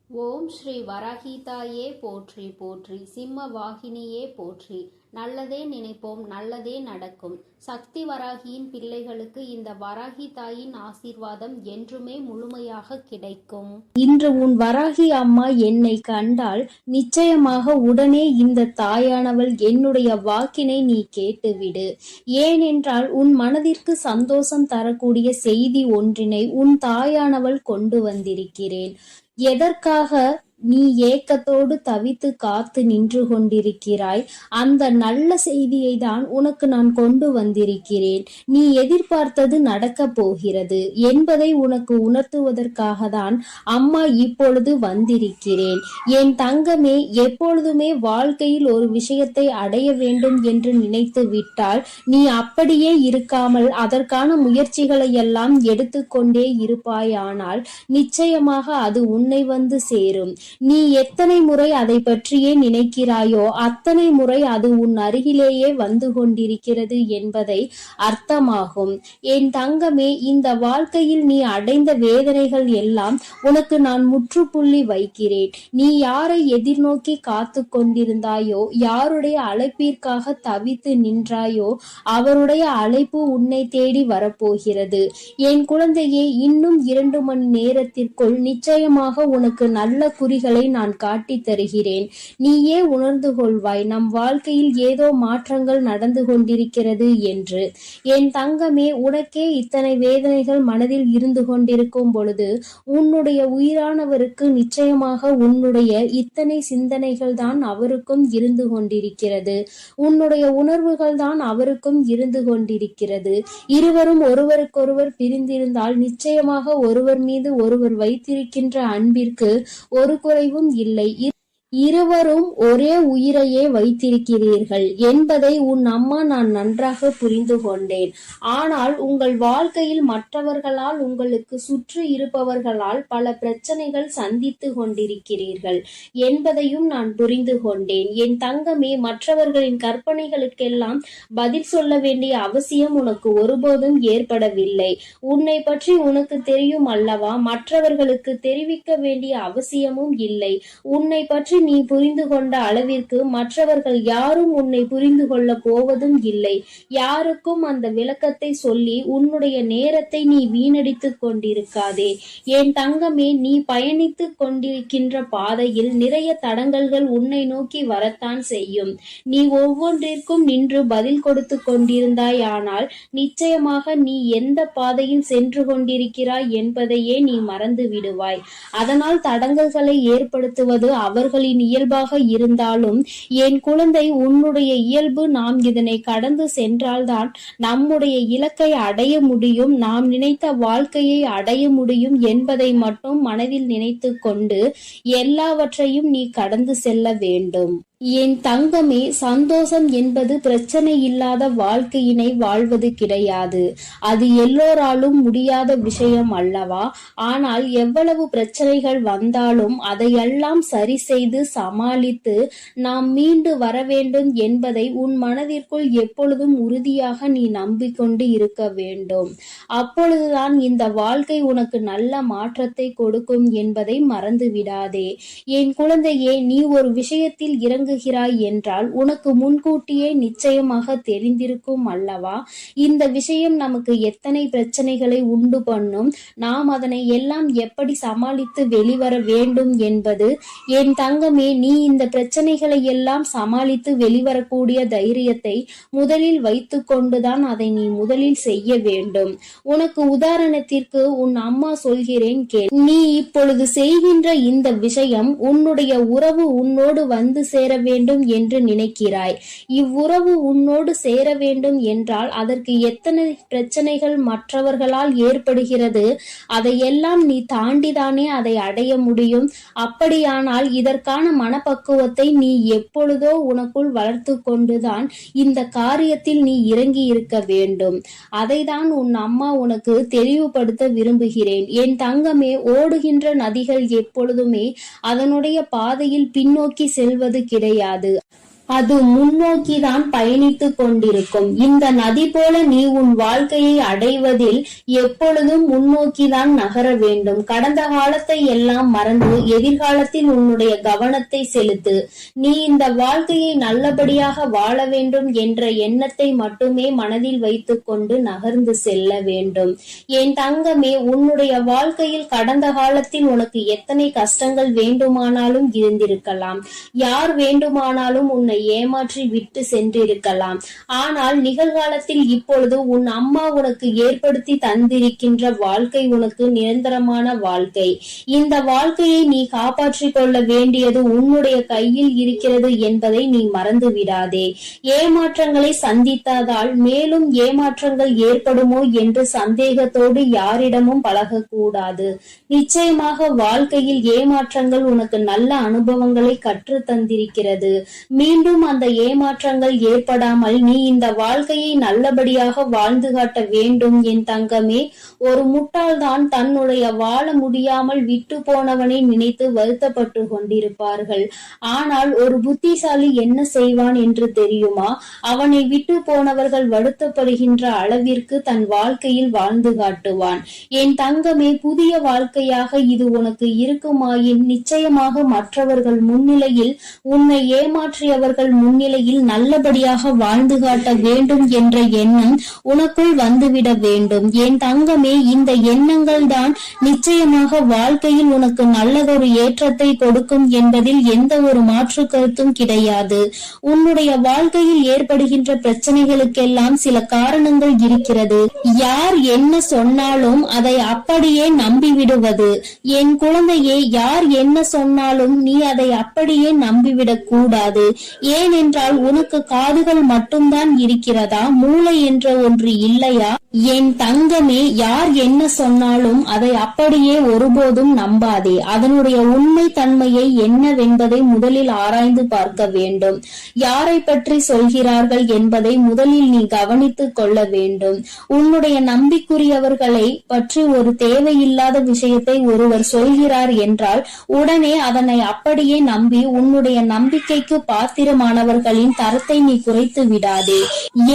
ஓம் ஸ்ரீ வராகிதாயே போற்றி போற்றி, சிம்ம வாகினியே போற்றி. நல்லதே நினைப்போம், நல்லதே நடக்கும். சக்தி வராகியின் பிள்ளைகளுக்கு இந்த வராகி தாயின் ஆசீர்வாதம் என்றுமே முழுமையாக கிடைக்கும். இன்று உன் வராகி அம்மா என்னை கண்டால் நிச்சயமாக உடனே இந்த தாயானவள் என்னுடைய வாக்கினை நீ கேட்டுவிடு. ஏனென்றால் உன் மனதிற்கு சந்தோஷம் தரக்கூடிய செய்தி ஒன்றினை உன் தாயானவள் கொண்டு வந்திருக்கிறேன். எதற்காக நீ ஏக்கத்தோடு தவித்து காத்து நின்று கொண்டிருக்கிறாய்? அந்த நல்ல செய்தியை தான் உனக்கு நான் கொண்டு வந்திருக்கிறேன். நீ எதிர்பார்த்தது நடக்கப் போகிறது என்பதை உனக்கு உணர்த்துவதற்காக தான் அம்மா இப்பொழுது வந்திருக்கிறேன். என் தங்கமே, எப்பொழுதுமே வாழ்க்கையில் ஒரு விஷயத்தை அடைய வேண்டும் என்று நினைத்து விட்டால் நீ அப்படியே இருக்காமல் அதற்கான முயற்சிகளை எல்லாம் எடுத்துக்கொண்டே இருப்பாயானால் நிச்சயமாக அது உன்னை வந்து சேரும். நீ எத்தனை முறை அதை பற்றியே நினைக்கிறாயோ அத்தனை முறை அது உன் அருகிலேயே வந்து கொண்டிருக்கிறது என்பதை அர்த்தமாகும். என் தங்கமே, இந்த வாழ்க்கையில் நீ அடைந்த வேதனைகள் எல்லாம் உனக்கு நான் முற்றுப்புள்ளி வைக்கிறேன். நீ யாரை எதிர்நோக்கி காத்து கொண்டிருந்தாயோ, யாருடைய அழைப்பிற்காக தவித்து நின்றாயோ, அவருடைய அழைப்பு உன்னை தேடி வரப்போகிறது. என் குழந்தையே, இன்னும் 2 மணி நேரத்திற்குள் நிச்சயமாக உனக்கு நல்ல குறிகளை நான் காட்டி தருகிறேன். நீயே உணர்ந்து கொள்வாய் நம் வாழ்க்கையில் ஏதோ மாற்றங்கள் நடந்து கொண்டிருக்கிறது என்று. என் தங்கமே, உனக்கே இத்தனை வேதனைகள் மனதில் இருந்து கொண்டிருக்கும் பொழுது உன்னுடைய உயிரானவருக்கு நிச்சயமாக உன்னுடைய இத்தனை சிந்தனைகள் தான் அவருக்கும் இருந்து கொண்டிருக்கிறது. உன்னுடைய உணர்வுகள் தான் அவருக்கும் இருந்து கொண்டிருக்கிறது. இருவரும் ஒருவருக்கொருவர் பிரிந்திருந்தால் நிச்சயமாக ஒருவர் மீது ஒருவர் வைத்திருக்கின்ற அன்பிற்கு ஒரு குறைவும் இல்லை. இருவரும் ஒரே உயிரையே வைத்திருக்கிறீர்கள் என்பதை உன் அம்மா நான் நன்றாக புரிந்து கொண்டேன். ஆனால் உங்கள் வாழ்க்கையில் மற்றவர்களால், உங்களுக்கு சுற்றி இருப்பவர்களால் பல பிரச்சனைகள் சந்தித்து கொண்டிருக்கிறீர்கள் என்பதையும் நான் புரிந்து கொண்டேன். என் தங்கமே, மற்றவர்களின் கற்பனைகளுக்கெல்லாம் பதில் சொல்ல வேண்டிய அவசியம் உனக்கு ஒருபோதும் ஏற்படவில்லை. உன்னை பற்றி உனக்கு தெரியும் அல்லவா? மற்றவர்களுக்கு தெரிவிக்க வேண்டிய அவசியமும் இல்லை. உன்னை பற்றி நீ புரிந்து கொண்ட அளவிற்கு மற்றவர்கள் யாரும் உன்னை புரிந்து கொள்ள போவதும் இல்லை. யாருக்கும் அந்த விளக்கத்தை சொல்லி உன்னுடைய நேரத்தை நீ வீணடித்துக் கொண்டிருக்காதே. என் தங்கமே, நீ பயணித்துக் கொண்டிருக்கின்ற பாதையில் நிறைய தடங்கல்கள் உன்னை நோக்கி வரத்தான் செய்யும். நீ ஒவ்வொன்றிற்கும் நின்று பதில் கொடுத்து கொண்டிருந்தாயானால் நிச்சயமாக நீ எந்த பாதையில் சென்று கொண்டிருக்கிறாய் என்பதையே நீ மறந்து விடுவாய். அதனால் தடங்கல்களை ஏற்படுத்துவது அவர்களின் இயல்பாக இருந்தாலும் என் குழந்தை, உன்னுடைய இயல்பு நாம் இதனை கடந்து சென்றால்தான் நம்முடைய இலக்கை அடைய முடியும், நாம் நினைத்த வாழ்க்கையை அடைய முடியும் என்பதை மட்டும் மனதில் நினைத்து கொண்டு எல்லாவற்றையும் நீ கடந்து செல்ல வேண்டும். என் தங்கமே, சந்தோஷம் என்பது பிரச்சனை இல்லாத வாழ்க்கையினை வாழ்வது கிடையாது. அது எல்லோராலும் முடியாத விஷயம் அல்லவா? ஆனால் எவ்வளவு பிரச்சனைகள் வந்தாலும் அதையெல்லாம் சரி செய்து சமாளித்து நாம் மீண்டு வர வேண்டும் என்பதை உன் மனதிற்குள் எப்பொழுதும் உறுதியாக நீ நம்பிக்கொண்டு இருக்க வேண்டும். அப்பொழுதுதான் இந்த வாழ்க்கை உனக்கு நல்ல மாற்றத்தை கொடுக்கும் என்பதை மறந்து விடாதே. என் குழந்தையே, நீ ஒரு விஷயத்தில் இறங்குகிறாய் என்றால் உனக்கு முன்கூட்டியே நிச்சயமாக தெரிந்திருக்கும் அல்லவா? இந்த விஷயம் நமக்கு எத்தனை பிரச்சனைகளை உண்டு பண்ணும், நாம் அதனை எல்லாம் எப்படி சமாளித்து வெளிவர வேண்டும் என்பது. என் தங்கமே, நீ இந்த பிரச்சனைகளை எல்லாம் சமாளித்து வெளிவரக்கூடிய தைரியத்தை முதலில் வைத்து கொண்டுதான் அதை நீ முதலில் செய்ய வேண்டும். உனக்கு உதாரணத்திற்கு உன் அம்மா சொல்கிறேன் கேள். நீ இப்பொழுது செய்கின்ற இந்த விஷயம் உன்னுடைய உறவு உன்னோடு வந்து சேர வேண்டும் என்று நினைக்கிறாய். இவ்வுறவு உன்னோடு சேர வேண்டும் என்றால் அதற்கு எத்தனை பிரச்சனைகள் மற்றவர்களால் ஏற்படுகிறது, அதையெல்லாம் நீ தாண்டிதானே அதை அடைய முடியும். அப்படியானால் இதற்கான மனப்பக்குவத்தை நீ எப்பொழுதோ உனக்குள் வளர்த்து கொண்டுதான் இந்த காரியத்தில் நீ இறங்கி இருக்க வேண்டும். அதைதான் உன் அம்மா உனக்கு தெளிவுபடுத்த விரும்புகிறேன். என் தங்கமே, ஓடுகின்ற நதிகள் எப்பொழுதுமே அதனுடைய பாதையில் பின்னோக்கி செல்வது கிடையாது. அது முன்னோக்கிதான் பயணித்துக் கொண்டிருக்கும். இந்த நதி போல நீ உன் வாழ்க்கையை அடைவதில் எப்பொழுதும் முன்னோக்கிதான் நகர வேண்டும். கடந்த காலத்தை எல்லாம் மறந்து எதிர்காலத்தில் உன்னுடைய கவனத்தை செலுத்து. நீ இந்த வாழ்க்கையை நல்லபடியாக வாழ வேண்டும் என்ற எண்ணத்தை மட்டுமே மனதில் வைத்துக் கொண்டு நகர்ந்து செல்ல வேண்டும். என் தங்கமே, உன்னுடைய வாழ்க்கையில் கடந்த காலத்தில் உனக்கு எத்தனை கஷ்டங்கள் வேண்டுமானாலும் இருந்திருக்கலாம். யார் வேண்டுமானாலும் உன்னை ஏமாற்றி விட்டு சென்றிருக்கலாம். ஆனால் நிகழ்காலத்தில் இப்பொழுது உன் அம்மா உனக்கு ஏற்படுத்தி தந்திருக்கின்ற வாழ்க்கை உனக்கு நிரந்தரமான வாழ்க்கை. இந்த வாழ்க்கையை நீ காப்பாற்றிக் கொள்ள வேண்டியது உன்னுடைய கையில் இருக்கிறது என்பதை நீ மறந்து விடாதே. ஏமாற்றங்களை சந்தித்ததால் மேலும் ஏமாற்றங்கள் ஏற்படுமோ என்று சந்தேகத்தோடு யாரிடமும் பழகக்கூடாது. நிச்சயமாக வாழ்க்கையில் ஏமாற்றங்கள் உனக்கு நல்ல அனுபவங்களை கற்று தந்திருக்கிறது. மீண்டும் அந்த ஏமாற்றங்கள் ஏற்படாமல் நீ இந்த வாழ்க்கையை நல்லபடியாக வாழ்ந்து காட்ட வேண்டும். என் தங்கமே, ஒரு முட்டாள்தான் தன்னுடைய வாழ முடியாமல் விட்டு போனவனை நினைத்து வருத்தப்பட்டு கொண்டிருப்பார்கள். ஆனால் ஒரு புத்திசாலி என்ன செய்வான் என்று தெரியுமா? அவனை விட்டு போனவர்கள் வருத்தப்படுகின்ற அளவிற்கு தன் வாழ்க்கையில் வாழ்ந்து காட்டுவான். என் தங்கமே, புதிய வாழ்க்கையாக இது உனக்கு இருக்குமாயின் நிச்சயமாக மற்றவர்கள் முன்னிலையில், உன்னை ஏமாற்றியவர்கள் முன்னிலையில் நல்லபடியாக வாழ்ந்து காட்ட வேண்டும் என்ற எண்ணம் உனக்குள் வந்துவிட வேண்டும். என் தங்கமே, இந்த எண்ணங்கள் தான் நிச்சயமாக வாழ்க்கையில் உனக்கு நல்லதொரு ஏற்றத்தை கொடுக்கும் என்பதில் எந்த ஒரு மாற்று கருத்தும் கிடையாது. உன்னுடைய வாழ்க்கையில் ஏற்படுகின்ற பிரச்சனைகளுக்கெல்லாம் சில காரணங்கள் இருக்கிறது. யார் என்ன சொன்னாலும் அதை அப்படியே நம்பிவிடுவது. என் குழந்தையே, யார் என்ன சொன்னாலும் நீ அதை அப்படியே நம்பிவிடக் கூடாது. ஏனென்றால் உனக்கு காதுகள் மட்டும்தான் இருக்கிறதா? மூளை என்ற ஒன்று இல்லையா? என் தங்கமே, யார் என்ன சொன்னாலும் அதை அப்படியே ஒருபோதும் நம்பாதே. அதனுடைய உண்மை தன்மையை என்னவென்பதை முதலில் ஆராய்ந்து பார்க்க வேண்டும். யாரை பற்றி சொல்கிறார்கள் என்பதை முதலில் நீ கவனித்துக் கொள்ள வேண்டும். உன்னுடைய நம்பிக்குரியவர்களை பற்றி ஒரு தேவையில்லாத விஷயத்தை ஒருவர் சொல்கிறார் என்றால் உடனே அதனை அப்படியே நம்பி உன்னுடைய நம்பிக்கைக்கு பாத்திரமானவர்களின் தரத்தை நீ குறைத்து விடாதே.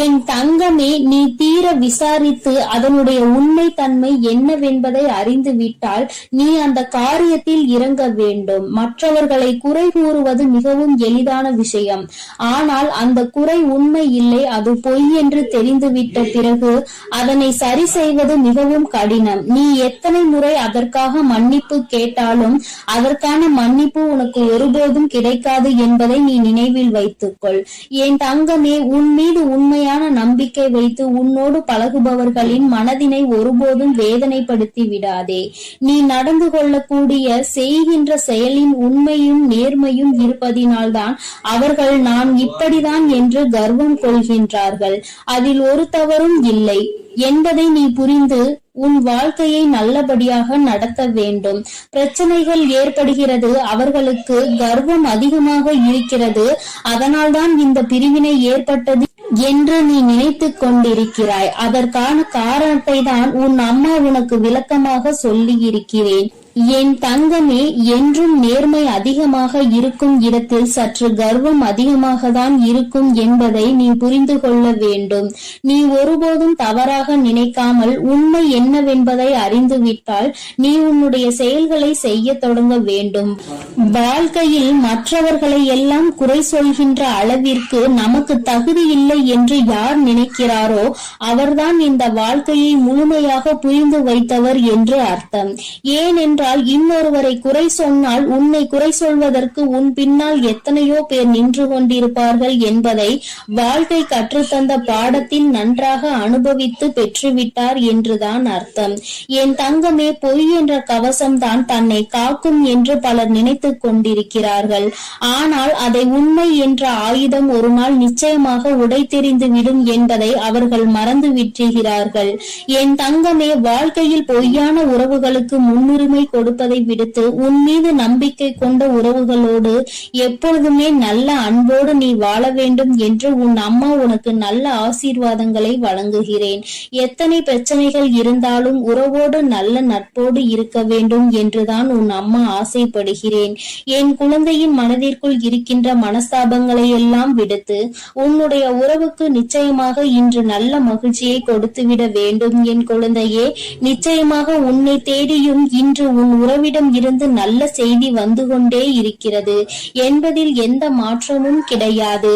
என் தங்கமே, நீ தீர விசாரித்து அதனுடைய உண்மை தன்மை என்னவென்பதை அறிந்து விட்டால் நீ அந்த காரியத்தில் இறங்க வேண்டும். மற்றவர்களை குறை கூறுவது மிகவும் எளிதான விஷயம். ஆனால் அந்த குறை உண்மை இல்லை, அது பொய் என்று தெரிந்துவிட்ட பிறகு அதனை சரி செய்வது மிகவும் கடினம். நீ எத்தனை முறை அதற்காக மன்னிப்பு கேட்டாலும் அதற்கான மன்னிப்பு உனக்கு ஒருபோதும் கிடைக்காது என்பதை நீ நினைவில் வைத்துக்கொள். என் தங்கமே, உன் மீது உண்மையான நம்பிக்கை வைத்து உன்னோடு பழகுபவர்களின் மனதினை ஒருபோதும் வேதனைப்படுத்தி விடாதே. நீ நடந்து கொள்ளக்கூடிய செய்கின்ற செயலின் உண்மையும் நேர்மையும் இருப்பதினால்தான் அவர்கள் நான் இப்படிதான் என்று கர்வம் கொள்கின்றார்கள். அதில் ஒரு தவறும் இல்லை என்பதை நீ புரிந்து உன் வாழ்க்கையை நல்லபடியாக நடத்த வேண்டும். பிரச்சனைகள் ஏற்படுகிறது, அவர்களுக்கு கர்வம் அதிகமாக இருக்கிறது, அதனால்தான் இந்த பிரிவினை ஏற்பட்டது என்று நீ நினைத்துக் கொண்டிருக்கிறாய். அதற்கான காரணத்தை தான் உன் அம்மா உனக்கு விளக்கமாக சொல்லி இருக்கிறேன். என் தங்கமே, என்றும் நேர்மை அதிகமாக இருக்கும் இடத்தில் சற்று கர்வம் அதிகமாக தான் இருக்கும் என்பதை நீ புரிந்து கொள்ள வேண்டும். நீ ஒருபோதும் தவறாக நினைக்காமல் உண்மை என்னவென்பதை அறிந்துவிட்டால் நீ உன்னுடைய செயல்களை செய்ய தொடங்க வேண்டும். வாழ்க்கையில் மற்றவர்களை எல்லாம் குறை சொல்கின்ற அளவிற்கு நமக்கு தகுதி இல்லை என்று யார் நினைக்கிறாரோ அவர்தான் இந்த வாழ்க்கையை முழுமையாக புரிந்து வைத்தவர் என்று அர்த்தம். ஏனென்றால் இன்னொருவரை குறை சொன்னால் உன்னை குறை சொல்வதற்கு உன் பின்னால் எத்தனையோ பேர் நின்று கொண்டிருப்பார்கள் என்பதை வாழ்க்கை கற்றுத்தந்த பாடத்தில் நன்றாக அனுபவித்து பெற்றுவிட்டார் என்றுதான் அர்த்தம். என் தங்கமே, பொய் என்ற கவசம் தான் தன்னை காக்கும் என்று பலர் நினைத்துக் கொண்டிருக்கிறார்கள். ஆனால் அதை உண்மை என்ற ஆயுதம் ஒரு நாள் நிச்சயமாக உடைத்தெறிந்து விடும் என்பதை அவர்கள் மறந்து விட்டுகிறார்கள். என் தங்கமே, வாழ்க்கையில் பொய்யான உறவுகளுக்கு முன்னுரிமை கொடுப்பதை விடுத்து உன் மீது நம்பிக்கை கொண்ட உறவுகளோடு எப்பொழுதுமே நல்ல அன்போடு நீ வாழ வேண்டும் என்று உன் அம்மா உனக்கு நல்ல ஆசீர்வாதங்களை வழங்குகிறேன். எத்தனை பிரச்சனைகள் இருந்தாலும் உறவோடு நல்ல நட்போடு இருக்க வேண்டும் என்றுதான் உன் அம்மா ஆசைப்படுகிறேன். என் குழந்தையின் மனதிற்குள் இருக்கின்ற மனஸ்தாபங்களை எல்லாம் விடுத்து உன்னுடைய உறவுக்கு நிச்சயமாக இன்று நல்ல மகிழ்ச்சியை கொடுத்துவிட வேண்டும். என் குழந்தையே, நிச்சயமாக உன்னை தேடியும் இன்று உன் உறவிடம் இருந்து நல்ல செய்தி வந்து கொண்டே இருக்கிறது என்பதில் எந்த மாற்றமும் கிடையாது.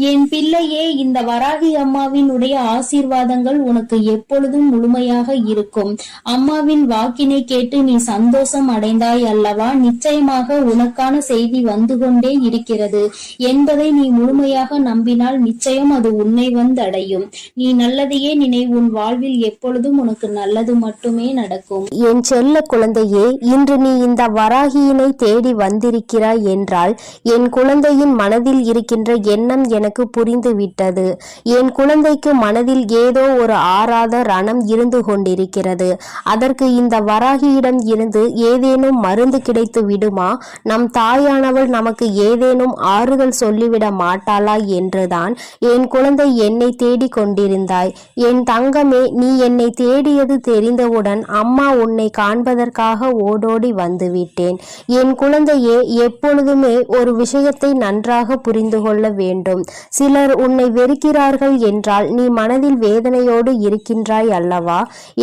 என் பிள்ளையே, இந்த வராகி அம்மாவினுடைய ஆசீர்வாதங்கள் உனக்கு எப்பொழுதும் முழுமையாக இருக்கும். அம்மாவின் வாக்கினை கேட்டு நீ சந்தோஷம் அடைந்தாய் அல்லவா? நிச்சயமாக உனக்கான செய்தி வந்து கொண்டே இருக்கிறது என்பதை நீ முழுமையாக நம்பினால் நிச்சயம் அது உன்னை வந்தடையும். நீ நல்லதையே நினை. உன் வாழ்வில் எப்பொழுதும் உனக்கு நல்லது மட்டுமே நடக்கும். என் செல்ல குழந்தையே, இன்று நீ இந்த வராகியினை தேடி வந்திருக்கிறாய் என்றால் என் குழந்தையின் மனதில் இருக்கின்ற எண்ணம் எனக்கு புரிந்து விட்டது. என் குழந்தைக்கு மனதில் ஏதோ ஒரு ஆறாத ரணம் இருந்து கொண்டிருக்கிறது. அதற்கு இந்த வராகியிடம் இருந்து ஏதேனும் மருந்து கிடைத்து விடுமா? நம் தாயானவள் நமக்கு ஏதேனும் ஆறுதல் சொல்லிவிட மாட்டாளா என்றுதான் என் குழந்தை என்னை தேடி கொண்டிருந்தாய். என் தங்கமே, நீ என்னை தேடியது தெரிந்தவுடன் அம்மா உன்னை காண்பதற்காக ஓடோடி வந்துவிட்டேன். என் குழந்தையே, எப்பொழுதுமே ஒரு விஷயத்தை நன்றாக புரிந்து கொள்ள வேண்டும். சிலர் உன்னை வெறுக்கிறார்கள் என்றால் நீ மனதில் வேதனையோடு இருக்கின்றாய் அல்லவா?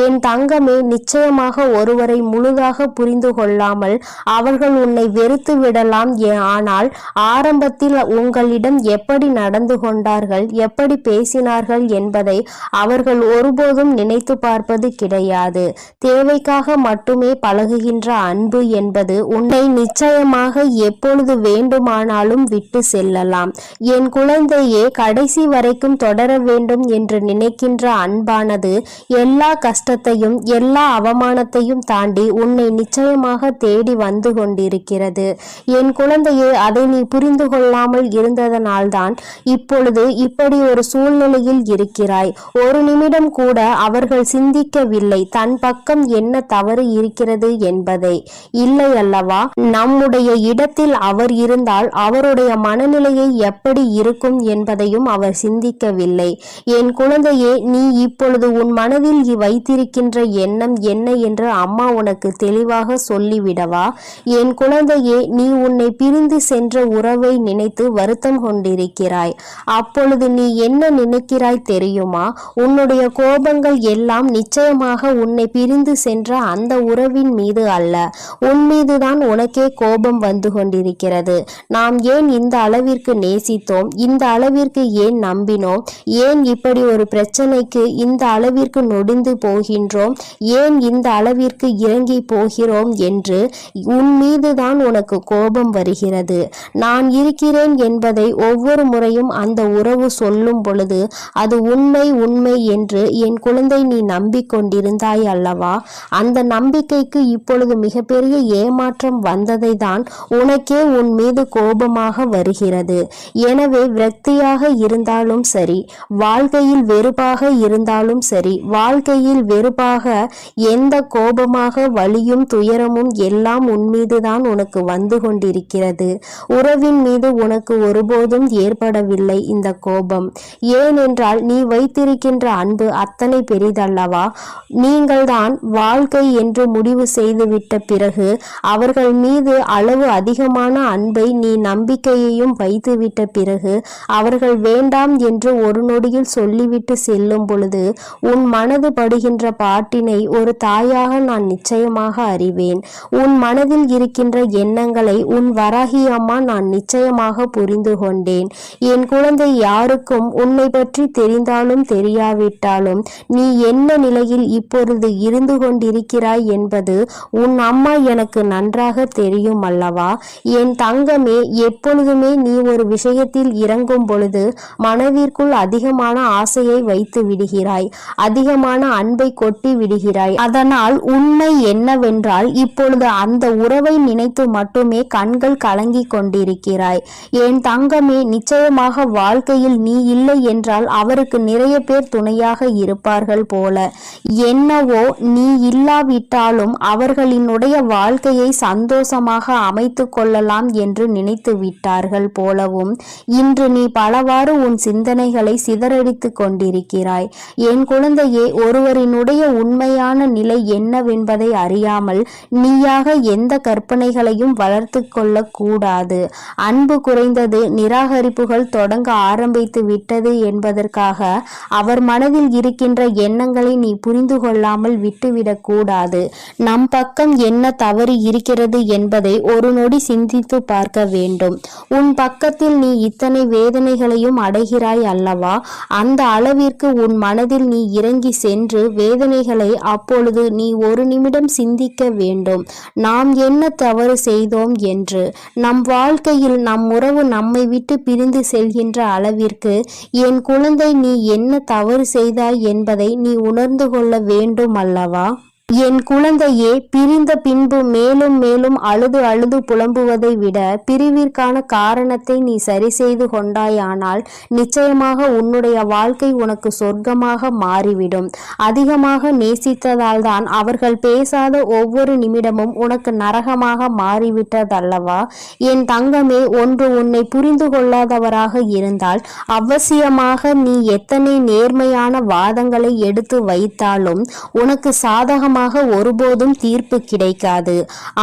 என் தங்கமே, நிச்சயமாக ஒருவரை முழுதாக புரிந்து கொள்ளாமல் அவர்கள் உன்னை வெறுத்து விடலாம். ஆனால் ஆரம்பத்தில் உங்களிடம் எப்படி நடந்து கொண்டார்கள், எப்படி பேசினார்கள் என்பதை அவர்கள் ஒருபோதும் நினைத்து பார்ப்பது கிடையாது. தேவைக்காக மட்டுமே பழகுகின்ற அன்பு என்பது உன்னை நிச்சயமாக எப்பொழுது வேண்டுமானாலும் விட்டு செல்லலாம். என் குழந்தையே, கடைசி வரைக்கும் தொடர வேண்டும் என்று நினைக்கின்ற அன்பானது எல்லா கஷ்டத்தையும் எல்லா அவமானத்தையும் தாண்டி உன்னை நிச்சயமாக தேடி வந்து கொண்டிருக்கிறது. என் குழந்தையே, அதை நீ புரிந்து கொள்ளாமல் இருந்ததனால்தான் இப்பொழுது இப்படி ஒரு சூழ்நிலையில் இருக்கிறாய். ஒரு நிமிடம் கூட அவர்கள் சிந்திக்கவில்லை தன் பக்கம் என்ன தவறு இருக்கிறது என்பதை. இல்லை அல்லவா? நம்முடைய இடத்தில் அவர் இருந்தால் அவருடைய மனநிலையை எப்படி இருக்கும் என்பதையும் அவர் சிந்திக்கவில்லை. என் குழந்தையே, நீ இப்பொழுது உன் மனதில் வைத்திருக்கின்ற எண்ணம் என்ன என்று அம்மா உனக்கு தெளிவாக சொல்லிவிடவா? என் குழந்தையே, நீ உன்னை பிரிந்து சென்ற உறவை நினைத்து வருத்தம் கொண்டிருக்கிறாய். அப்பொழுது நீ என்ன நினைக்கிறாய் தெரியுமா? உன்னுடைய கோபங்கள் எல்லாம் நிச்சயமாக உன்னை பிரிந்து சென்ற அந்த உறவின் மீது அல்ல, உன் மீதுதான் உனக்கே கோபம் வந்து கொண்டிருக்கிறது. நாம் ஏன் இந்த அளவிற்கு நேசித்தோம், இந்த அளவிற்கு ஏன் நம்பினோம், ஏன் இப்படி ஒரு பிரச்சனைக்கு இந்த அளவிற்கு நொடிந்து போகின்றோம், ஏன் இந்த அளவிற்கு இறங்கி போகிறோம் என்று உன் மீதுதான் உனக்கு கோபம் வருகிறது. நான் இருக்கிறேன் என்பதை ஒவ்வொரு முறையும் அந்த உறவு சொல்லும் பொழுது அது உண்மை உண்மை என்று என் குழந்தை நீ நம்பிக்கொண்டிருந்தாய் அல்லவா? அந்த நம்பிக்கைக்கு இப்பொழுது மிகப்பெரிய ஏமாற்றம் வந்ததை தான் உனக்கே உன் மீது கோபமாக வருகிறது. எனவே விரக்தியாக இருந்தாலும் சரி, வாழ்க்கையில் வெறுப்பாக இருந்தாலும் சரி, வாழ்க்கையில் வெறுப்பாக எந்த கோபமாக வலியும் துயரமும் எல்லாம் உன்மீதுதான் உனக்கு வந்து கொண்டிருக்கிறது. உறவின் மீது உனக்கு ஒருபோதும் ஏற்படவில்லை இந்த கோபம். ஏனென்றால் நீ வைத்திருக்கின்ற அன்பு அத்தனை பெரிதல்லவா? நீங்கள்தான் வாழ்க்கை என்று முடிவு செய்துவிட்ட பிறகு அவர்கள் மீது அளவு அதிகமான அன்பை நீ நம்பிக்கையையும் வைத்துவிட்ட பிறகு அவர்கள் வேண்டாம் என்று ஒரு நொடியில் சொல்லிவிட்டு செல்லும் பொழுது உன் மனது படுகின்ற பாட்டினை ஒரு தாயாக நான் நிச்சயமாக அறிவேன். உன் மனதில் இருக்கின்ற எண்ணங்களை உன் வராகி அம்மா நான் நிச்சயமாக புரிந்து கொண்டேன். என் குழந்தை, யாருக்கும் உன்னை பற்றி தெரிந்தாலும் தெரியாவிட்டாலும் நீ என்ன நிலையில் இப்பொழுது இருந்து கொண்டிருக்கிறாய் என்பது உன் அம்மா எனக்கு நன்றாக தெரியும் அல்லவா? என் தங்கமே, எப்பொழுதுமே நீ ஒரு விஷயத்தில் இறங்க இறங்கும் பொழுது மனதிற்குள் அதிகமான ஆசையை வைத்து விடுகிறாய், அதிகமான அன்பை கொட்டி விடுகிறாய். அதனால் உண்மை என்னவென்றால் இப்பொழுது அந்த உறவை நினைத்து மட்டுமே கண்கள் கலங்கி கொண்டிருக்கிறாய். என் தங்கமே, நிச்சயமாக வாழ்க்கையில் நீ இல்லை என்றால் அவருக்கு நிறைய பேர் துணையாக இருப்பார்கள் போல. என்னவோ நீ இல்லாவிட்டாலும் அவர்களினுடைய வாழ்க்கையை சந்தோஷமாக அமைத்து கொள்ளலாம் என்று நினைத்து விட்டார்கள் போலவும் இன்று நீ பலவாறு உன் சிந்தனைகளை சிதறடித்து கொண்டிருக்கிறாய். என் குழந்தையே, ஒருவரினுடைய உண்மையான நிலை என்னவென்பதை அறியாமல் நீயாக எந்த கற்பனைகளையும் வளர்த்து கொள்ள கூடாது. அன்பு குறைந்தது, நிராகரிப்புகள் தொடங்க ஆரம்பித்து விட்டது என்பதற்காக அவர் மனதில் இருக்கின்ற எண்ணங்களை நீ புரிந்து கொள்ளாமல் விட்டுவிடக் கூடாது. நம் பக்கம் என்ன தவறு இருக்கிறது என்பதை ஒரு நொடி சிந்தித்து பார்க்க வேண்டும். உன் பக்கத்தில் நீ இத்தனை வேதனைகளையும் அடைகிறாய் அல்லவா? அந்த அளவிற்கு உன் மனதில் நீ இறங்கி சென்று வேதனைகளை அப்பொழுது நீ ஒரு நிமிடம் சிந்திக்க வேண்டும். நாம் என்ன தவறு செய்தோம் என்று. நம் வாழ்க்கையில் நம் உறவு நம்மை விட்டு பிரிந்து செல்கின்ற அளவிற்கு என் குழந்தை நீ என்ன தவறு செய்தாய் என்பதை நீ உணர்ந்து கொள்ள வேண்டும் அல்லவா? என் குழந்தையே, பிரிந்த பின்பு மேலும் மேலும் அழுது அழுது புலம்புவதை விட பிரிவிற்கான காரணத்தை நீ சரி செய்து கொண்டாயானால் நிச்சயமாக உன்னுடைய வாழ்க்கை உனக்கு சொர்க்கமாக மாறிவிடும். அதிகமாக நேசித்ததால் தான் அவர்கள் பேசாத ஒவ்வொரு நிமிடமும் உனக்கு நரகமாக மாறிவிட்டதல்லவா? என் தங்கமே, ஒன்று உன்னை புரிந்து கொள்ளாதவராக இருந்தால் அவசியமாக நீ எத்தனை நேர்மையான வாதங்களை எடுத்து வைத்தாலும் உனக்கு சாதகமாக ஒருபோதும் தீர்ப்பு கிடைக்காது.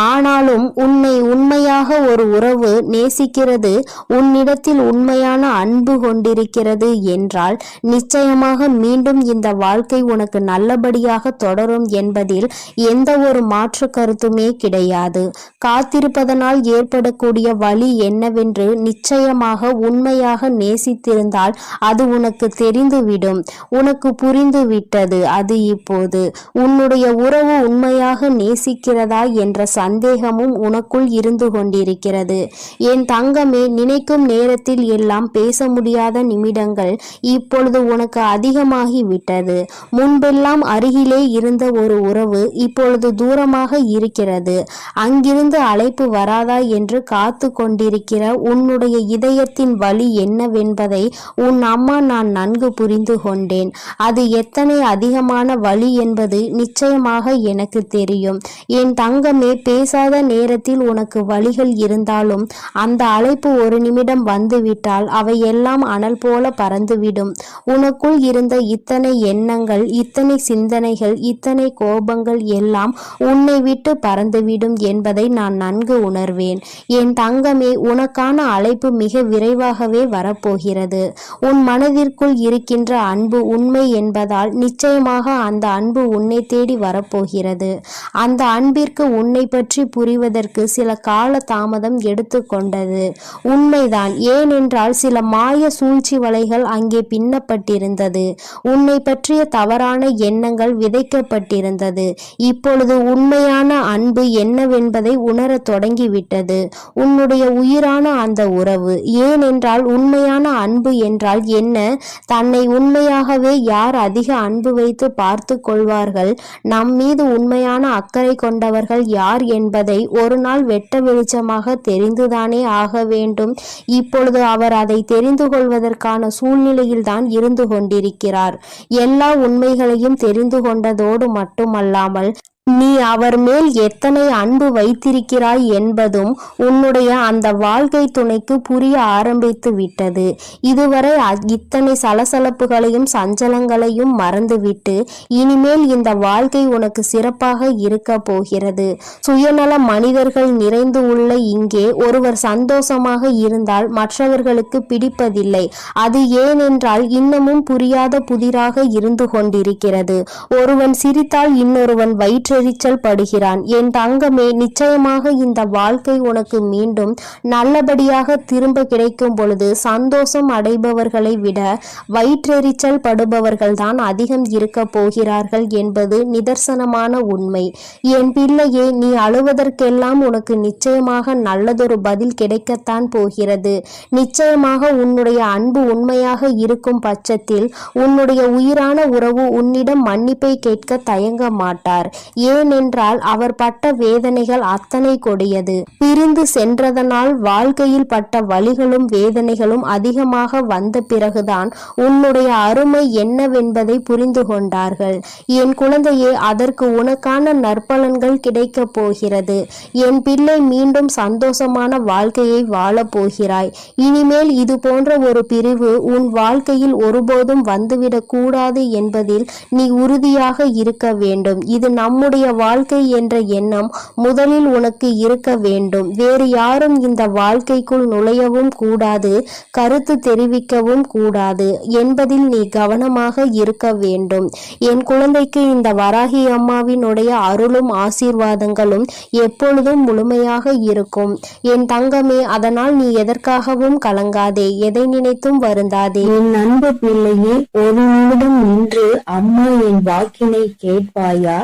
ஆனாலும் உன்னை உண்மையாக ஒரு உறவு நேசிக்கிறது, உன்னிடத்தில் உண்மையான அன்பு கொண்டிருக்கிறது என்றால் நிச்சயமாக மீண்டும் இந்த வாழ்க்கை உனக்கு நல்லபடியாக தொடரும் என்பதில் எந்த ஒரு மாற்று கருத்துமே கிடையாது. காத்திருப்பதனால் ஏற்படக்கூடிய வலி என்னவென்று நிச்சயமாக உண்மையாக நேசித்திருந்தால் அது உனக்கு தெரிந்துவிடும். உனக்கு புரிந்து விட்டது. அது இப்போது உன்னுடைய உறவு உண்மையாக நேசிக்கிறதா என்ற சந்தேகமும் உனக்குள் இருந்து கொண்டிருக்கிறது. என் தங்கமே, நினைக்கும் நேரத்தில் எல்லாம் பேச முடியாத நிமிடங்கள் இப்பொழுது உனக்கு அதிகமாகி விட்டது. முன்பெல்லாம் அருகிலே இருந்த ஒரு உறவு இப்பொழுது தூரமாக இருக்கிறது. அங்கிருந்து அழைப்பு வராதா என்று காத்து கொண்டிருக்கிற உன்னுடைய இதயத்தின் வலி என்னவென்பதை உன் அம்மா நான் நன்கு புரிந்து கொண்டேன். அது எத்தனை அதிகமான வலி என்பது நிச்சயமாக எனக்கு தெரியும். என் தங்கமே, பேசாத நேரத்தில் உனக்கு வலிகள் இருந்தாலும் அந்த அழைப்பு ஒரு நிமிடம் வந்துவிட்டால் அவை எல்லாம் அனல் போல பறந்துவிடும். உனக்குள் இருந்த இத்தனை எண்ணங்கள், இத்தனை சிந்தனைகள், இத்தனை கோபங்கள் எல்லாம் உன்னை விட்டு பறந்துவிடும் என்பதை நான் நன்கு உணர்வேன். என் தங்கமே, உனக்கான அழைப்பு மிக விரைவாகவே வரப்போகிறது. உன் மனதிற்குள் இருக்கின்ற அன்பு உண்மை என்பதால் நிச்சயமாக அந்த அன்பு உன்னை தேடி வரப்போகிறது. அந்த அன்பிற்கு உன்னை பற்றி புரிவதற்கு சில கால தாமதம் எடுத்துக்கொண்டது. உண்மைதான். ஏனென்றால் சில மாய சூழ்ச்சி வலைகள் அங்கே பின்னப்பட்டிருந்தது. உன்னை பற்றிய தவறான எண்ணங்கள் விதைக்கப்பட்டிருந்தது. இப்பொழுது உண்மையான அன்பு என்னவென்பதை உணரத் தொடங்கிவிட்டது உன்னுடைய உயிரான அந்த உறவு. ஏனென்றால் உண்மையான அன்பு என்றால் என்ன? தன்னை உண்மையாகவே யார் அதிக அன்பு வைத்து பார்த்து கொள்வார்கள், நம் மீது உண்மையான அக்கறை கொண்டவர்கள் யார் என்பதை ஒரு நாள் வெட்ட வெளிச்சமாக தெரிந்துதானே ஆக வேண்டும். இப்பொழுது அவர் அதை தெரிந்து கொள்வதற்கான சூழ்நிலையில் தான் இருந்து கொண்டிருக்கிறார். எல்லா உண்மைகளையும் தெரிந்து கொண்டதோடு மட்டுமல்லாமல் நீ அவர் மேல் எத்தனை அன்பு வைத்திருக்கிறாய் என்பதும் உன்னுடைய அந்த வாழ்க்கை துணைக்கு புரிய ஆரம்பித்து விட்டது. இதுவரை இத்தனை சலசலப்புகளையும் சஞ்சலங்களையும் மறந்துவிட்டு இனிமேல் இந்த வாழ்க்கை உனக்கு சிறப்பாக இருக்க போகிறது. சுயநல மனிதர்கள் நிறைந்து உள்ள இங்கே ஒருவர் சந்தோஷமாக இருந்தால் மற்றவர்களுக்கு பிடிப்பதில்லை. அது ஏனென்றால் இன்னமும் புரியாத புதிராக இருந்து கொண்டிருக்கிறது. ஒருவன் சிரித்தால் இன்னொருவன் வயிற்று வயிற்றெரிச்சல் படுகிறான். என் தங்கமே, நிச்சயமாக இந்த வாழ்க்கை உனக்கு மீண்டும் நல்லபடியாக திரும்ப கிடைக்கும் பொழுது சந்தோஷம் அடைபவர்களை விட வயிற்றெரிச்சல் படுபவர்கள் தான் அதிகம் இருக்க போகிறார்கள் என்பது நிதர்சனமான உண்மை. என் பிள்ளையே, நீ அழுவதற்கெல்லாம் உனக்கு நிச்சயமாக நல்லதொரு பதில் கிடைக்கத்தான் போகிறது. நிச்சயமாக உன்னுடைய அன்பு உண்மையாக இருக்கும் பட்சத்தில் உன்னுடைய உயிரான உறவு உன்னிடம் மன்னிப்பை கேட்க தயங்க மாட்டார். ஏனென்றால் அவர் பட்ட வேதனைகள் அத்தனை கொடியது. பிரிந்து சென்றதனால் வாழ்க்கையில் பட்ட வலிகளும் வேதனைகளும் அதிகமாக வந்த பிறகுதான் உன்னுடைய அருமை என்னவென்பதை புரிந்து கொண்டார்கள். என் குழந்தையே, அதற்கு உனக்கான நற்பலன்கள் கிடைக்கப் போகிறது. என் பிள்ளை, மீண்டும் சந்தோஷமான வாழ்க்கையை வாழப் போகிறாய். இனிமேல் இது போன்ற ஒரு பிரிவு உன் வாழ்க்கையில் ஒருபோதும் வந்துவிடக் கூடாது என்பதில் நீ உறுதியாக இருக்க வேண்டும். இது நம்முடைய வாழ்க்கை என்ற எண்ணம் முதலில் உனக்கு இருக்க வேண்டும். வேறு யாரும் இந்த வாழ்க்கைக்குள் நுழையவும் கூடாது, கருத்து தெரிவிக்கவும் கூடாது என்பதில் நீ கவனமாக இருக்க வேண்டும். என் குழந்தைக்கு இந்த வராகி அம்மாவினுடைய அருளும் ஆசீர்வாதங்களும் எப்பொழுதும் முழுமையாக இருக்கும். என் தங்கமே, அதனால் நீ எதற்காகவும் கலங்காதே, எதை நினைத்தும் வருந்தாதே. என் அன்பு பிள்ளையே, ஒரு நிமிடம் நின்று அம்மா என் வாக்கினை கேட்பாயா?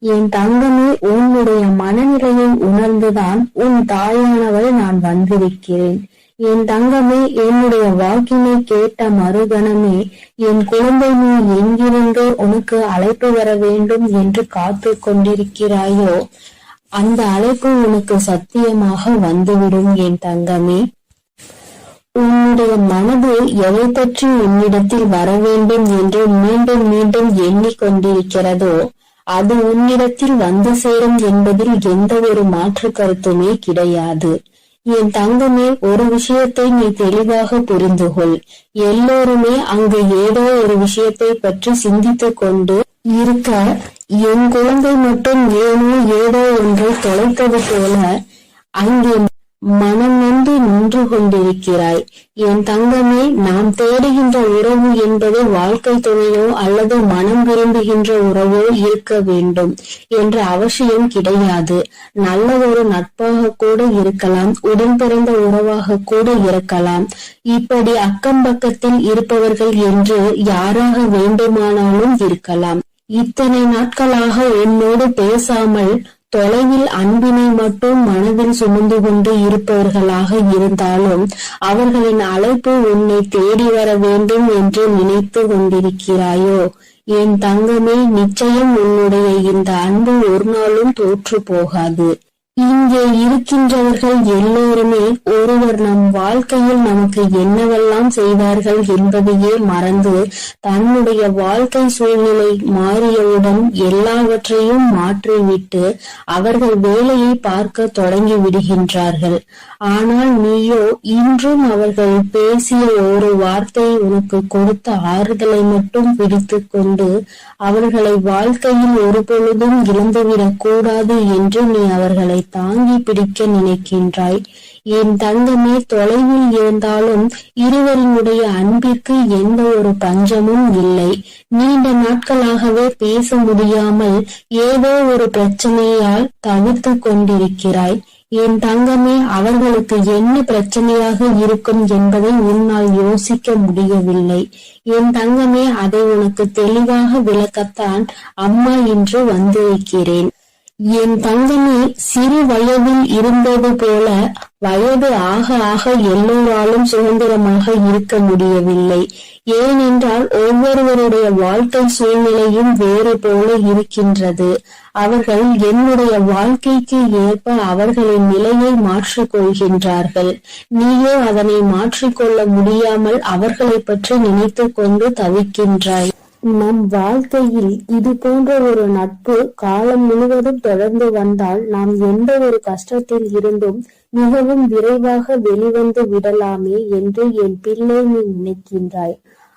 என் தங்கமே, உன்னுடைய மனநிலையை உணர்ந்துதான் உன் தாயானவள் நான் வந்திருக்கிறேன். என் தங்கமே, என்னுடைய வாக்கினை கேட்ட மறுகணமே என் குழந்தை, நீ எங்கிருந்து உனக்கு அழைப்பு வர வேண்டும் என்று காத்து கொண்டிருக்கிறாயோ அந்த அழைப்பு உனக்கு சத்தியமாக வந்துவிடும். என் தங்கமே, உன்னுடைய மனது எதை பற்றி உன்னிடத்தில் வர வேண்டும் என்று மீண்டும் மீண்டும் எண்ணிக்கொண்டிருக்கிறதோ அது உன்னிடத்தில் வந்து சேரும் என்பதில் எந்த ஒரு மாற்று கருத்துமே கிடையாது. என் தங்கமே, ஒரு விஷயத்தை நீ தெளிவாக புரிந்து கொள். எல்லோருமே அங்கு ஏதோ ஒரு விஷயத்தை பற்றி சிந்தித்துக் கொண்டு இருக்க, என் குழந்தை மட்டும் ஏதோ ஒன்றை தொலைத்தது போல அங்கே மனம் நொந்து நின்று கொண்டிருக்கிறாய். என் தங்கமே, நாம் தேடுகின்ற உறவு என்பது வாழ்க்கை துணையோ அல்லது மனம் விரும்புகின்ற உறவோ இருக்க வேண்டும் என்ற அவசியம் கிடையாது. நல்ல ஒரு நட்பாக கூட இருக்கலாம், உடன் பிறந்த உறவாக கூட இருக்கலாம். இப்படி அக்கம் பக்கத்தில் இருப்பவர்கள் என்று யாராக வேண்டுமானாலும் இருக்கலாம். இத்தனை நாட்களாக உன்னோடு பேசாமல் தொலைவில் அன்பினை மட்டும் மனதில் சுமந்து கொண்டு இருப்பவர்களாக இருந்தாலும் அவர்களின் அழைப்பு உன்னை தேடி வர வேண்டும் என்று நினைத்து கொண்டிருக்கிறாயோ? என் தங்கமே, நிச்சயம் உன்னுடைய இந்த அன்பு ஒரு நாளும் தோற்று போகாது. இங்கே இருக்கின்றவர்கள் எல்லோருமே ஒருவர் நம் வாழ்க்கையில் நமக்கு என்னவெல்லாம் செய்தார்கள் என்பதையே மறந்து தன்னுடைய வாழ்க்கை சூழ்நிலை மாறியவுடன் எல்லாவற்றையும் மாற்றிவிட்டு அவர்கள் வேலையை பார்க்க தொடங்கி விடுகின்றார்கள். ஆனால் நீயோ இன்றும் அவர்கள் பேசிய ஒரு வார்த்தை உனக்கு கொடுத்த ஆறுதலை மட்டும் பிடித்து கொண்டு அவர்களை வாழ்க்கையில் ஒரு பொழுதும் இழந்துவிடக் கூடாது என்று நீ அவர்களை தாங்கி பிடிக்க நினைக்கின்றாய். என் தங்கமே, தொலைவில் இருந்தாலும் இருவரினுடைய அன்பிற்கு எந்த ஒரு பஞ்சமும் இல்லை. நீண்ட நாட்களாகவே பேச முடியாமல் ஏதோ ஒரு பிரச்சனையால் தவிர்த்து கொண்டிருக்கிறாய். என் தங்கமே, அவர்களுக்கு என்ன பிரச்சனையாக இருக்கும் என்பதை உன்னால் யோசிக்க முடியவில்லை. என் தங்கமே, அதை உனக்கு தெளிவாக விளக்கத்தான் அம்மா இன்று வந்திருக்கிறேன். என் தங்கமே, சிறு வயதில் இருந்தது போல வயது ஆக ஆக எல்லோராலும் சுதந்திரமாக இருக்க முடியவில்லை. ஏனென்றால் ஒவ்வொருவருடைய வாழ்க்கை சூழ்நிலையும் வேறு போல இருக்கின்றது. அவர்கள் என்னுடைய வாழ்க்கைக்கு ஏற்ப அவர்களின் நிலையை மாற்றிக் கொள்கின்றார்கள். நீயோ அதனை மாற்றிக்கொள்ள முடியாமல் அவர்களை பற்றி நினைத்து கொண்டு தவிக்கின்றாய். நம் வாழ்க்கையில் இது போன்ற ஒரு நட்பு காலம் முழுவதும் தொடர்ந்து வந்தால் நாம் எந்த ஒரு கஷ்டத்தில் இருந்தும் மிகவும் விரைவாக வெளிவந்து விடலாமே என்று என் பிள்ளை நீ நினைக்கின்றாய்.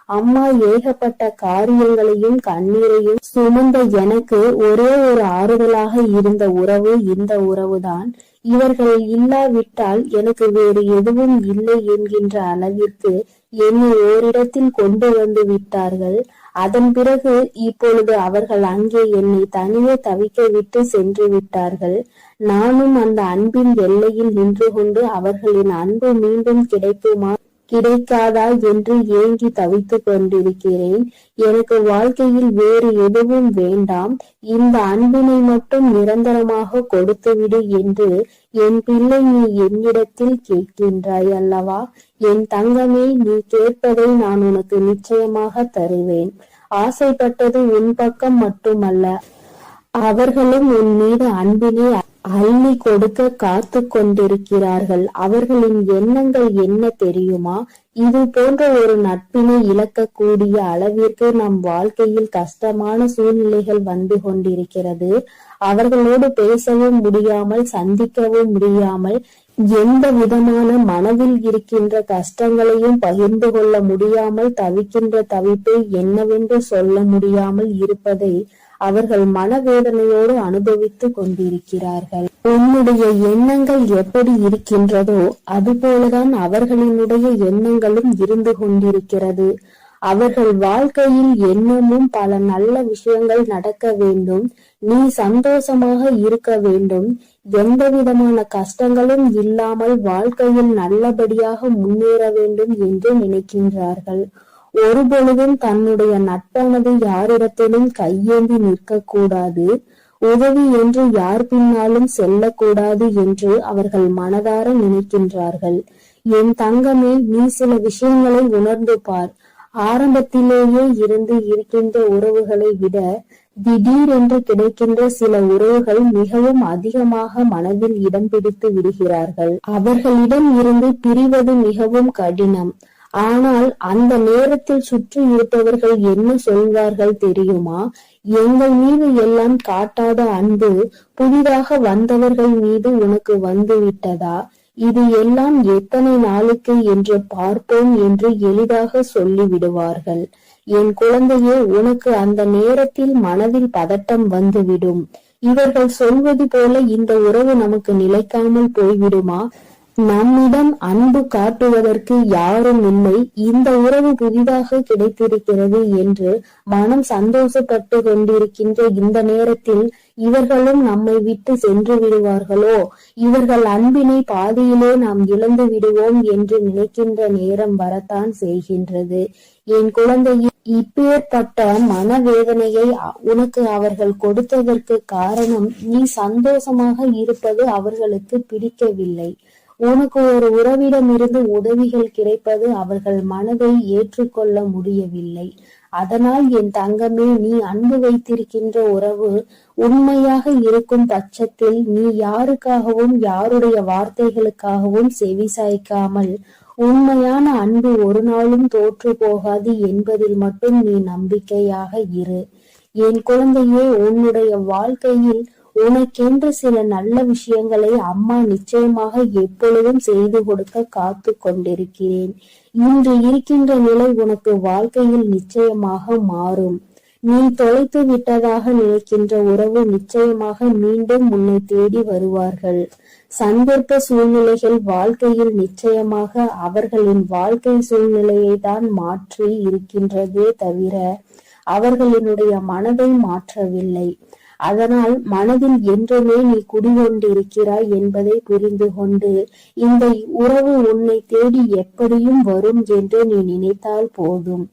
அம்மா ஏகப்பட்ட காரியங்களையும் கண்ணீரையும் சுமந்த எனக்கு ஒரே ஒரு ஆறுதலாக இருந்த உறவு இந்த உறவுதான். இவர்கள் இல்லாவிட்டால் எனக்கு வேறு எதுவும் இல்லை என்கின்ற அளவிற்கு என்னை ஓரிடத்தில் கொண்டு வந்து விட்டார்கள். அதன் பிறகு இப்பொழுது அவர்கள் அங்கே என்னை தனியே தவிக்க விட்டு சென்று விட்டார்கள். நானும் அந்த அன்பின் எல்லையில் நின்று கொண்டு அவர்களின் அன்பு மீண்டும் கிடைக்குமா கிடைக்காதா என்று ஏங்கி தவித்துக் கொண்டிருக்கிறேன். எனக்கு வாழ்க்கையில் வேறு எதுவும் வேண்டாம், இந்த அன்பினை மட்டும் நிரந்தரமாக கொடுத்துவிடு என்று என் பிள்ளை நீ என்னிடத்தில் கேட்கின்றாய் அல்லவா? என் தங்கமே, நீ கேட்பதை நான் உனக்கு நிச்சயமாக தருவேன். ஆசைப்பட்டது உன் பக்கம் மட்டுமல்ல, அவர்களும் உன் மீது அன்பினை அள்ளி கொடுக்க காத்து கொண்டிருக்கிறார்கள். அவர்களின் எண்ணங்கள் என்ன தெரியுமா? இது போன்ற ஒரு நட்பினை இழக்கக்கூடிய அளவிற்கு நம் வாழ்க்கையில் கஷ்டமான சூழ்நிலைகள் வந்து கொண்டிருக்கிறது. அவர்களோடு பேசவும் முடியாமல், சந்திக்கவும் முடியாமல், எந்த விதமான மனதில் இருக்கின்ற கஷ்டங்களையும் பகிர்ந்து கொள்ள முடியாமல் தவிக்கின்ற தவிப்பை என்னவென்று சொல்ல முடியாமல் இருப்பதை அவர்கள் மனவேதனையோடு அனுபவித்து கொண்டிருக்கிறார்கள். உன்னுடைய எண்ணங்கள் எப்படி இருக்கின்றதோ அதுபோலதான் அவர்களினுடைய எண்ணங்களும் இருந்து கொண்டிருக்கிறது. அவர்கள் வாழ்க்கையில் எண்ணமும் பல நல்ல விஷயங்கள் நடக்க வேண்டும், நீ சந்தோஷமாக இருக்க வேண்டும், எந்த விதமான கஷ்டங்களும் இல்லாமல் வாழ்க்கையில் நல்லபடியாக முன்னேற வேண்டும் என்று நினைக்கின்றார்கள். ஒருபொழுதும் தன்னுடைய நட்பானது யாரிடத்திலும் கையேந்தி நிற்க கூடாது, உதவி என்று யார் பின்னாலும் செல்லக்கூடாது என்று அவர்கள் மனதார நினைக்கின்றார்கள். என் தங்கமே, நீ சில விஷயங்களை உணர்ந்து பார். ஆரம்பத்திலேயே இருந்து இருக்கின்ற உறவுகளை விட திடீரென்று கிடைக்கின்ற சில உறவுகள் மிகவும் அதிகமாக மனதில் இடம் பிடித்து விடுகிறார்கள். அவர்களிடம் இருந்து பிரிவது மிகவும் கடினம். ஆனால் அந்த நேரத்தில் சுற்றி இருப்பவர்கள் என்ன சொல்வார்கள் தெரியுமா? எங்கள் மீது எல்லாம் காட்டாத அன்பு புதிதாக வந்தவர்கள் மீது உனக்கு வந்து விட்டதா? இது எல்லாம் எத்தனை நாளுக்கு என்று பார்ப்போம் என்று எளிதாக சொல்லி விடுவார்கள். என் குழந்தையே, உனக்கு அந்த நேரத்தில் மனதில் பதட்டம் வந்துவிடும். இவர்கள் சொல்வது போல இந்த உறவு நமக்கு நிலைக்காமல் போய்விடுமா? நம்மிடம் அன்பு காட்டுவதற்கு யாரும் இல்லை, இந்த உறவு புதிதாக கிடைத்திருக்கிறது என்று மனம் சந்தோஷப்பட்டு கொண்டிருக்கின்ற இந்த நேரத்தில் இவர்களும் நம்மை விட்டு சென்று விடுவார்களோ, இவர்கள் அன்பினை பாதியிலே நாம் இழந்து விடுவோம் என்று நினைக்கின்ற நேரம் வரத்தான் செய்கின்றது. என் குழந்தையே, இப்பேற்பட்ட மனவேதனையை உனக்கு அவர்கள் கொடுத்ததற்கு காரணம் நீ சந்தோஷமாக இருப்பது அவர்களுக்கு பிடிக்கவில்லை. உனக்கு ஒரு உறவிடமிருந்து உதவிகள் கிடைப்பது அவர்கள் மனதை ஏற்றுக்கொள்ள முடியவில்லை. அதனால் என் தங்கமே, நீ அன்பு வைத்திருக்கின்ற உறவு உண்மையாக இருக்கும் பட்சத்தில் நீ யாருக்காகவும் யாருடைய வார்த்தைகளுக்காகவும் செவி சாய்க்காமல் உண்மையான அன்பு ஒரு நாளும் தோற்று போகாது என்பதில் மட்டும் நீ நம்பிக்கையாக இரு. என் குழந்தையே, உன்னுடைய வாழ்க்கையில் உனக்கென்று சில நல்ல விஷயங்களை அம்மா நிச்சயமாக எப்பொழுதும் செய்து கொடுக்க காத்து கொண்டிருக்கிறேன். இன்று இருக்கின்ற நிலை உனக்கு வாழ்க்கையில் நிச்சயமாக மாறும். நீ தொலைத்து விட்டதாக நினைக்கின்ற உறவு நிச்சயமாக மீண்டும் உன்னை தேடி வருவார்கள். சந்தர்ப்ப சூழ்நிலைகள் வாழ்க்கையில் நிச்சயமாக அவர்களின் வாழ்க்கை சூழ்நிலையை தான் மாற்றி இருக்கின்றதே தவிர அவர்களினுடைய மனதை மாற்றவில்லை. அதனால் மனதில் என்றுமே நீ குடிகொண்டிருக்கிறாய் என்பதை புரிந்து கொண்டு இந்த உறவு உன்னை தேடி எப்படியும் வரும் என்று நீ நினைத்தால் போதும்.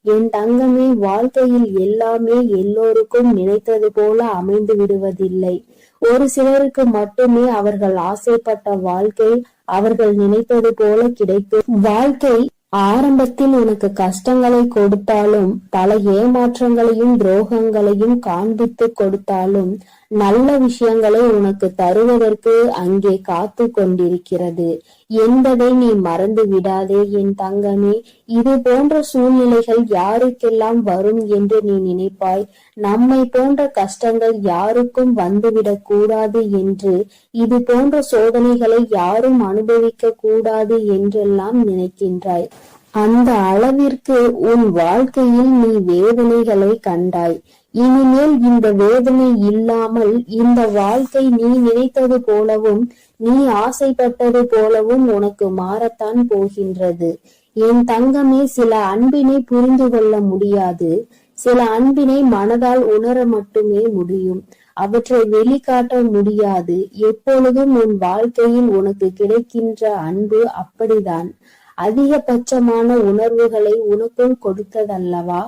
என் தங்கமே, வாழ்க்கையில் எல்லாமே எல்லோருக்கும் நினைத்தது போல அமைந்து விடுவதில்லை. ஒரு சிலருக்கு மட்டுமே அவர்கள் ஆசைப்பட்ட வாழ்க்கை அவர்கள் நினைத்தது போல கிடைக்கும். வாழ்க்கை ஆரம்பத்தில் உனக்கு கஷ்டங்களை கொடுத்தாலும் பல ஏமாற்றங்களையும் துரோகங்களையும் காண்பித்து கொடுத்தாலும் நல்ல விஷயங்களை உனக்கு தருவதற்கு அங்கே காத்து கொண்டிருக்கிறது என்பதை நீ மறந்து விடாதே என் தங்கமே. இது போன்ற சூழ்நிலைகள் யாருக்கெல்லாம் வரும் என்று நீ நினைப்பாய்? நம்மை போன்ற கஷ்டங்கள் யாருக்கும் வந்துவிடக் கூடாது என்று, இது போன்ற சோதனைகளை யாரும் அனுபவிக்க கூடாது என்றெல்லாம் நினைக்கின்றாய். அந்த அளவிற்கு உன் வாழ்க்கையில் நீ வேதனைகளை கண்டாய். இனிமேல் இந்த வேதனை இல்லாமல் இந்த வாழ்க்கை நீ நினைத்தது போலவும் நீ ஆசைப்பட்டது போலவும் உனக்கு மாறத்தான் போகின்றது. என் தங்கமே, சில அன்பினை புரிந்து கொள்ள முடியாது, சில அன்பினை மனதால் உணர மட்டுமே முடியும், அவற்றை வெளிக்காட்ட முடியாது. எப்பொழுதும் உன் வாழ்க்கையில் உனக்கு கிடைக்கின்ற அன்பு அப்படிதான். அதிகபட்சமான உணர்வுகளை உனக்குள் கொடுத்ததல்லவா?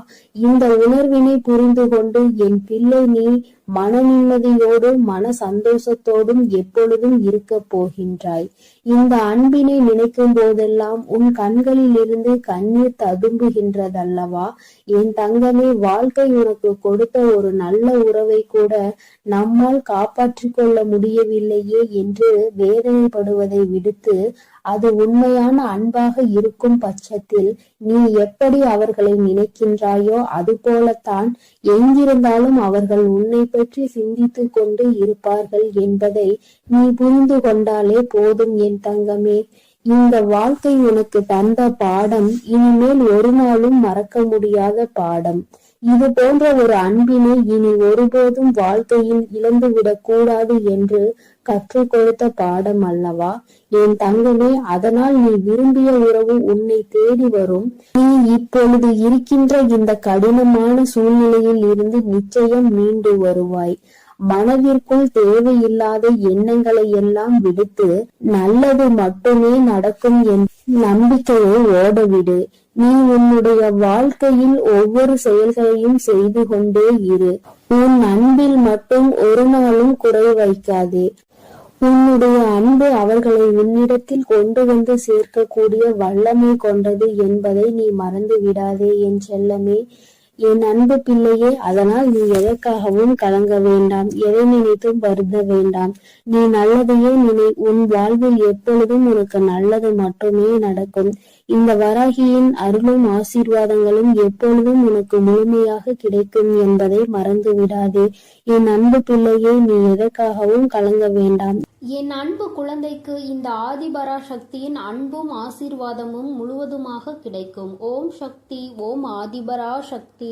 இந்த உணர்வினை புரிந்து கொண்டு என் பிள்ளை நீ மன நிம்மதியோடும் மன சந்தோஷத்தோடும் எப்பொழுதும் இருக்க போகின்றாய். இந்த அன்பினை நினைக்கும் போதெல்லாம் உன் கண்களில் இருந்து கண்ணீர் ததும்புகின்றதல்லவா? என் தங்கமே, வாழ்க்கை உனக்கு கொடுத்த ஒரு நல்ல உறவை கூட நம்மால் காப்பாற்றிக் கொள்ள முடியவில்லையே என்று வேதனைப்படுவதை விடுத்து, அது உண்மையான அன்பாக இருக்கும் பட்சத்தில் நீ எப்படி அவர்களை நினைக்கின்றாயோ அது போலத்தான் எங்கிருந்தாலும் அவர்கள் உன்னை பற்றி சிந்தித்து கொண்டு இருப்பார்கள் என்பதை நீ புரிந்து கொண்டாலே போதும் என் தங்கமே. இந்த வாழ்க்கை உனக்கு தந்த பாடம் இனிமேல் ஒரு நாளும் மறக்க முடியாத பாடம். இது போன்ற ஒரு அன்பினை இனி ஒருபோதும் வாழ்க்கையில் இழந்துவிடக் கூடாது என்று கற்றுக் கொடுத்த பாடம் அல்லவா என் தங்கமே? அதனால் நீ விரும்பிய உறவு உன்னை தேடி வரும். நீ இப்பொழுது இருக்கின்ற இந்த கடினமான சூழ்நிலையில் இருந்து நிச்சயம் மீண்டு வருவாய். மனதிற்குள் தேவையில்லாத எண்ணங்களை எல்லாம் விடுத்து நல்லது மட்டுமே நடக்கும் என் நம்பிக்கையை ஓடவிடு. நீ உன்னுடைய வாழ்க்கையில் ஒவ்வொரு செயல்களையும் செய்து கொண்டே இரு. உன் அன்பில் மட்டும் ஒரு நாளும் குறை வைக்காதே. உன்னுடைய அன்பு அவர்களை உன்னிடத்தில் கொண்டு வந்து சேர்க்கக்கூடிய வல்லமை கொண்டது என்பதை நீ மறந்து விடாதே என் செல்லமே, என் அன்பு பிள்ளையே. அதனால் நீ எதற்காகவும் கலங்க வேண்டாம், எதை நினைத்தும் வருந்த வேண்டாம். நீ நல்லதையே நினை. உன் வாழ்வில் எப்பொழுதும் உனக்கு நல்லது மட்டுமே நடக்கும். இந்த வராகியின் அருளும் ஆசீர்வாதங்களும் எப்பொழுதும் உனக்கு முழுமையாக கிடைக்கும் என்பதை மறந்து விடாதே என் அன்பு பிள்ளையே. நீ எதற்காகவும் கலங்க வேண்டாம். என் அன்பு குழந்தைக்கு இந்த ஆதிபராசக்தியின் அன்பும் ஆசீர்வாதமும் முழுவதுமாக கிடைக்கும். ஓம் சக்தி, ஓம் ஆதிபராசக்தி.